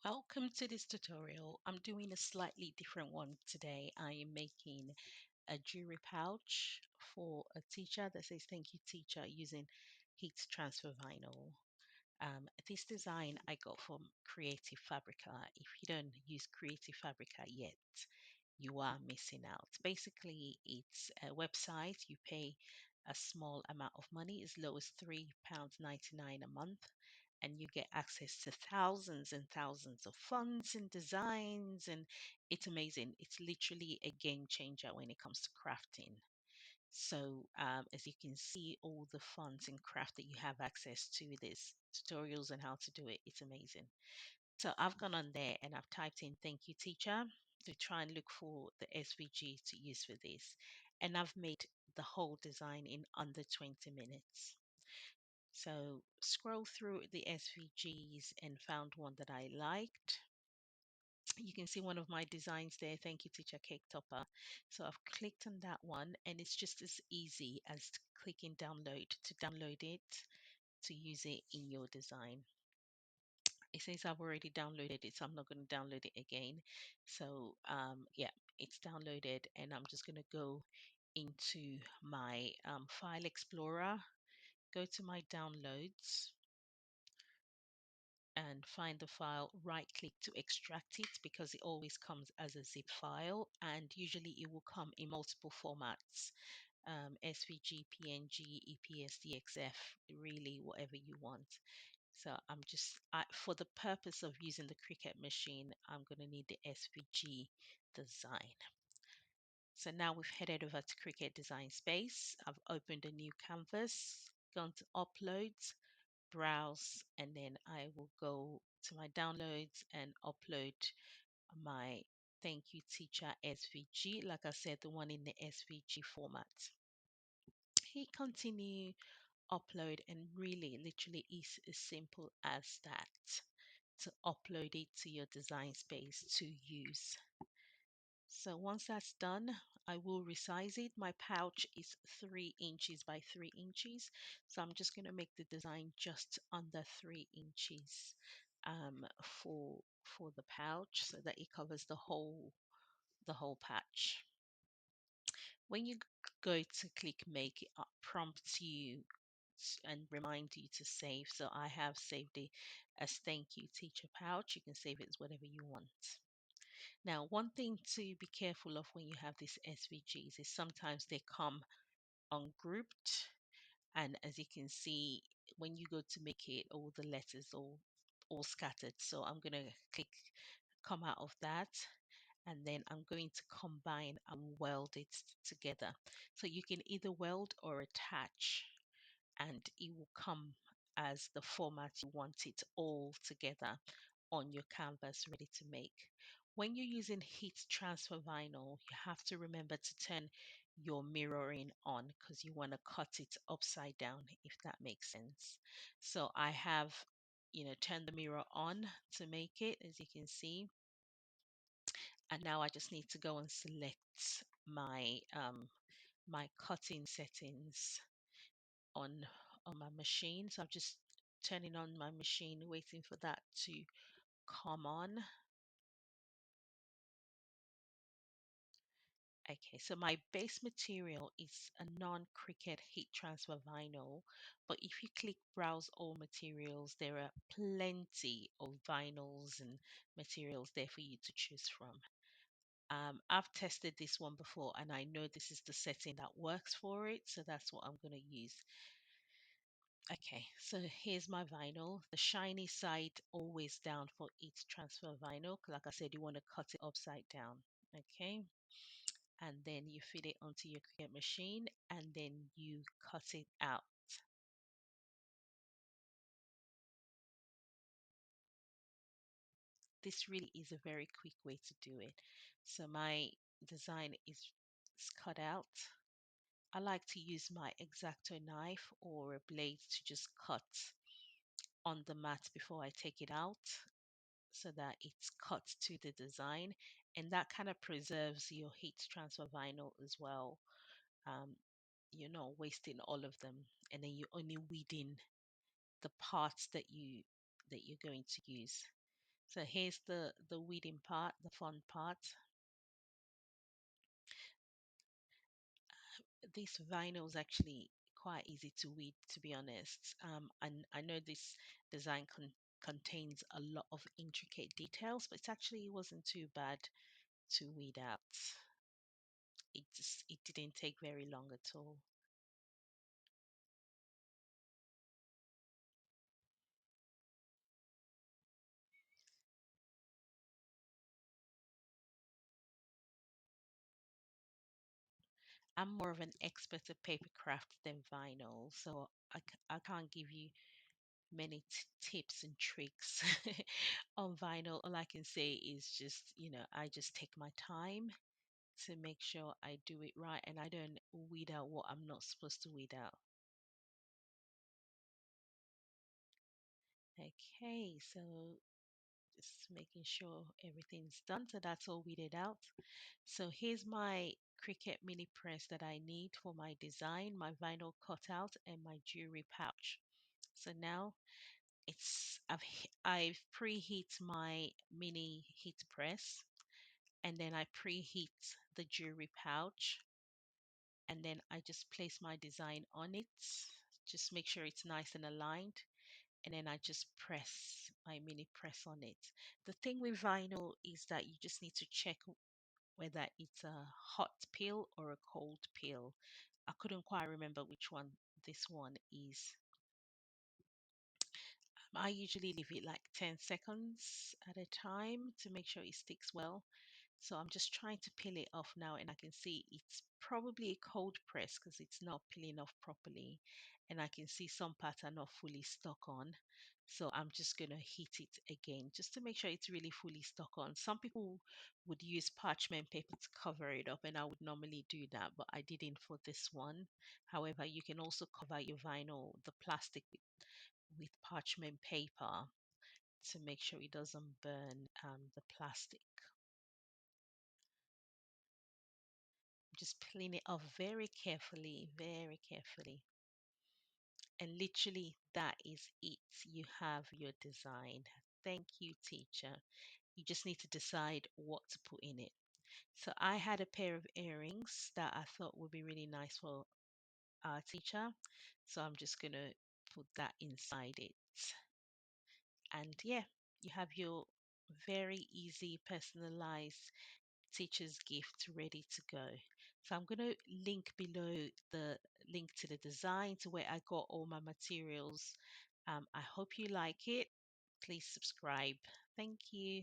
Welcome to this tutorial. I'm doing a slightly different one today. I am making a jewelry pouch for a teacher that says thank you teacher using heat transfer vinyl. This design I got from Creative Fabrica. If you don't use Creative Fabrica yet, you are missing out. Basically, it's a website. You pay a small amount of money, as low as £3.99 a month, and you get access to thousands and thousands of fonts and designs. And it's amazing. It's literally a game changer when it comes to crafting. So, as you can see, all the fonts and craft that you have access to, this tutorials on how to do it. It's amazing. So I've gone on there and I've typed in thank you teacher to try and look for the SVG to use for this. And I've made the whole design in under 20 minutes. So scroll through the SVGs and found one that I liked. You can see one of my designs there. Thank you, Teacher Cake Topper. So I've clicked on that one, and it's just as easy as clicking download to download it to use it in your design. It says I've already downloaded it, so I'm not going to download it again. So yeah, it's downloaded, and I'm just going to go into my file explorer, go to my downloads, and find the file, right click to extract it because it always comes as a zip file, and usually it will come in multiple formats, SVG, PNG, EPS, DXF, really whatever you want. So for the purpose of using the Cricut machine, I'm going to need the SVG design. So now we've headed over to Cricut Design Space. I've opened a new canvas, gone to Uploads, Browse, and then I will go to my downloads and upload my Thank You Teacher SVG. Like I said, the one in the SVG format. Hit continue, upload, and really literally is as simple as that to upload it to your design space to use. So once that's done, I will resize it. My pouch is 3 inches by 3 inches. So I'm just going to make the design just under 3 inches for the pouch so that it covers the whole patch. When you go to click make, it prompts you and remind you to save. So I have saved it as thank you teacher pouch. You can save it as whatever you want. Now, one thing to be careful of when you have these SVGs is sometimes they come ungrouped. And as you can see, when you go to make it, all the letters all scattered. So I'm going to click come out of that. And then I'm going to combine and weld it together. So you can either weld or attach, and it will come as the format you want it all together on your canvas ready to make. When you're using heat transfer vinyl, you have to remember to turn your mirroring on because you want to cut it upside down, if that makes sense. So I have, turned the mirror on to make it, as you can see. And now I just need to go and select my cutting settings on on my machine. So I'm just turning on my machine, waiting for that to come on. Okay, so my base material is a non-Cricut heat transfer vinyl, but if you click browse all materials, there are plenty of vinyls and materials there for you to choose from. I've tested this one before and I know this is the setting that works for it, so that's what I'm going to use. Okay, so here's my vinyl. The shiny side always down for each transfer vinyl. Like I said, you want to cut it upside down. Okay, and then you fit it onto your Cricut machine and then you cut it out. This really is a very quick way to do it. So my design is cut out. I like to use my X-Acto knife or a blade to just cut on the mat before I take it out so that it's cut to the design, and that kind of preserves your heat transfer vinyl as well. Um, you're not wasting all of them, and then you're only weeding the parts that you're going to use. So here's the weeding part, the fun part. This vinyl is actually quite easy to weed, to be honest. And I know this design contains a lot of intricate details, but it wasn't too bad to weed out. It didn't take very long at all. I'm more of an expert at paper craft than vinyl, so I can't give you many tips and tricks on vinyl. All I can say is just, I just take my time to make sure I do it right and I don't weed out what I'm not supposed to weed out. Okay, so just making sure everything's done. So that's all weeded out. So here's my Cricut mini press that I need for my design, my vinyl cutout, and my jewelry pouch. So now I've preheat my mini heat press, and then I preheat the jewelry pouch, and then I just place my design on it. Just make sure it's nice and aligned, and then I just press my mini press on it. The thing with vinyl is that you just need to check whether it's a hot peel or a cold peel. I couldn't quite remember which one this one is. I usually leave it like 10 seconds at a time to make sure it sticks well. So I'm just trying to peel it off now, and I can see it's probably a cold press because it's not peeling off properly. And I can see some parts are not fully stuck on. So I'm just going to heat it again just to make sure it's really fully stuck on. Some people would use parchment paper to cover it up, and I would normally do that, but I didn't for this one. However, you can also cover your vinyl, the plastic, with parchment paper to make sure it doesn't burn the plastic. Just peeling it off very carefully. And literally, that is it. You have your design. Thank you, teacher. You just need to decide what to put in it. So I had a pair of earrings that I thought would be really nice for our teacher. So I'm just going to put that inside it. And yeah, you have your very easy personalized teacher's gift ready to go. So I'm going to link below the link to the design to where I got all my materials. I hope you like it. Please subscribe. Thank you.